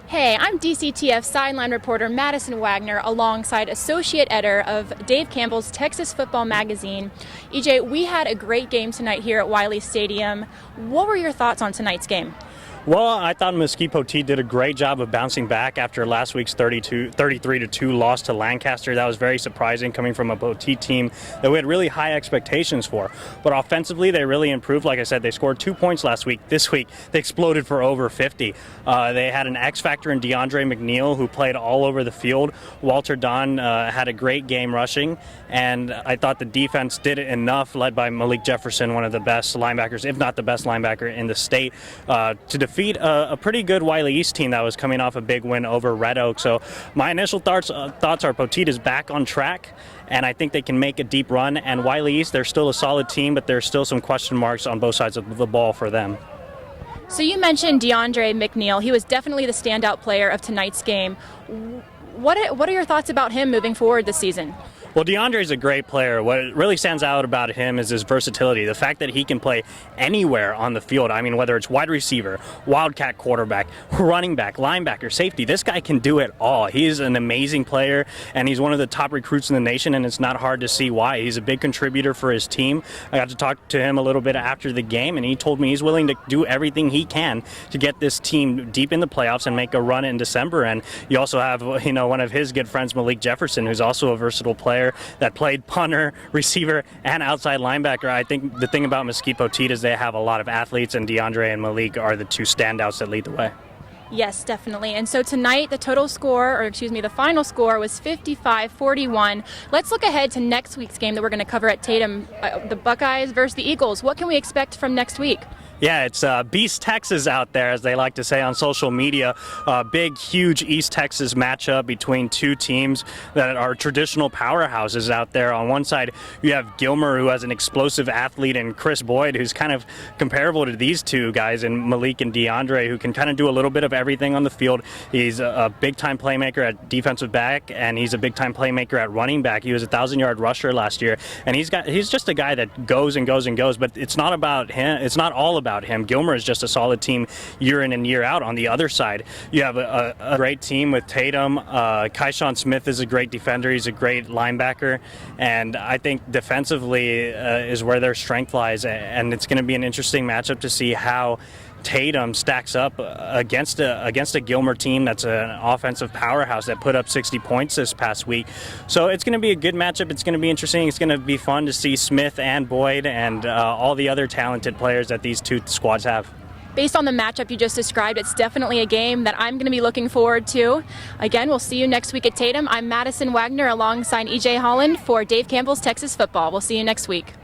Hey, I'm DCTF sideline reporter Madison Wagner alongside associate editor of Dave Campbell's Texas Football Magazine. EJ, we had a great game tonight here at Wylie Stadium. What were your thoughts on tonight's game? Well, I thought Mesquite Poteet did a great job of bouncing back after last week's 33-2 loss to Lancaster. That was very surprising coming from a Poteet team that we had really high expectations for. But offensively, they really improved. Like I said, they scored 2 points last week. This week, they exploded for over 50. They had an X factor in DeAndre McNeil, who played all over the field. Walter Don had a great game rushing, and I thought the defense did it enough, led by Malik Jefferson, one of the best linebackers, if not the best linebacker in the state, to defeat a pretty good Wylie East team that was coming off a big win over Red Oak. So my initial thoughts are Poteet is back on track, and I think they can make a deep run. And Wylie East, they're still a solid team, but there's still some question marks on both sides of the ball for them. So you mentioned DeAndre McNeil. He was definitely the standout player of tonight's game. What are your thoughts about him moving forward this season? Well, DeAndre is a great player. What really stands out about him is his versatility. The fact that he can play anywhere on the field. I mean, whether it's wide receiver, wildcat quarterback, running back, linebacker, safety, this guy can do it all. He is an amazing player, and he's one of the top recruits in the nation, and it's not hard to see why. He's a big contributor for his team. I got to talk to him a little bit after the game, and he told me he's willing to do everything he can to get this team deep in the playoffs and make a run in December. And you also have, one of his good friends, Malik Jefferson, who's also a versatile player that played punter, receiver, and outside linebacker. I think the thing about Mesquite Poteet is they have a lot of athletes, and DeAndre and Malik are the two standouts that lead the way. Yes, definitely. And so tonight, the final score was 55-41. Let's look ahead to next week's game that we're going to cover at Tatum, the Buckeyes versus the Eagles. What can we expect from next week? Yeah, it's Beast Texas out there, as they like to say on social media. Big, huge East Texas matchup between two teams that are traditional powerhouses out there. On one side, you have Gilmer, who has an explosive athlete, and Chris Boyd, who's kind of comparable to these two guys, and Malik and DeAndre, who can kind of do a little bit of everything on the field. He's a big-time playmaker at defensive back, and he's a big-time playmaker at running back. He was a 1,000-yard rusher last year, and he's just a guy that goes and goes and goes, but it's not about him. It's not all about him. Gilmer is just a solid team year in and year out. On the other side, you have a great team with Tatum. Kyshawn Smith is a great defender. He's a great linebacker, and I think defensively is where their strength lies, and it's going to be an interesting matchup to see how Tatum stacks up against a Gilmer team that's an offensive powerhouse that put up 60 points this past week. So it's going to be a good matchup. It's going to be interesting. It's going to be fun to see Smith and Boyd and all the other talented players that these two squads have. Based on the matchup you just described, it's definitely a game that I'm going to be looking forward to. Again, we'll see you next week at Tatum. I'm Madison Wagner alongside EJ Holland for Dave Campbell's Texas Football. We'll see you next week.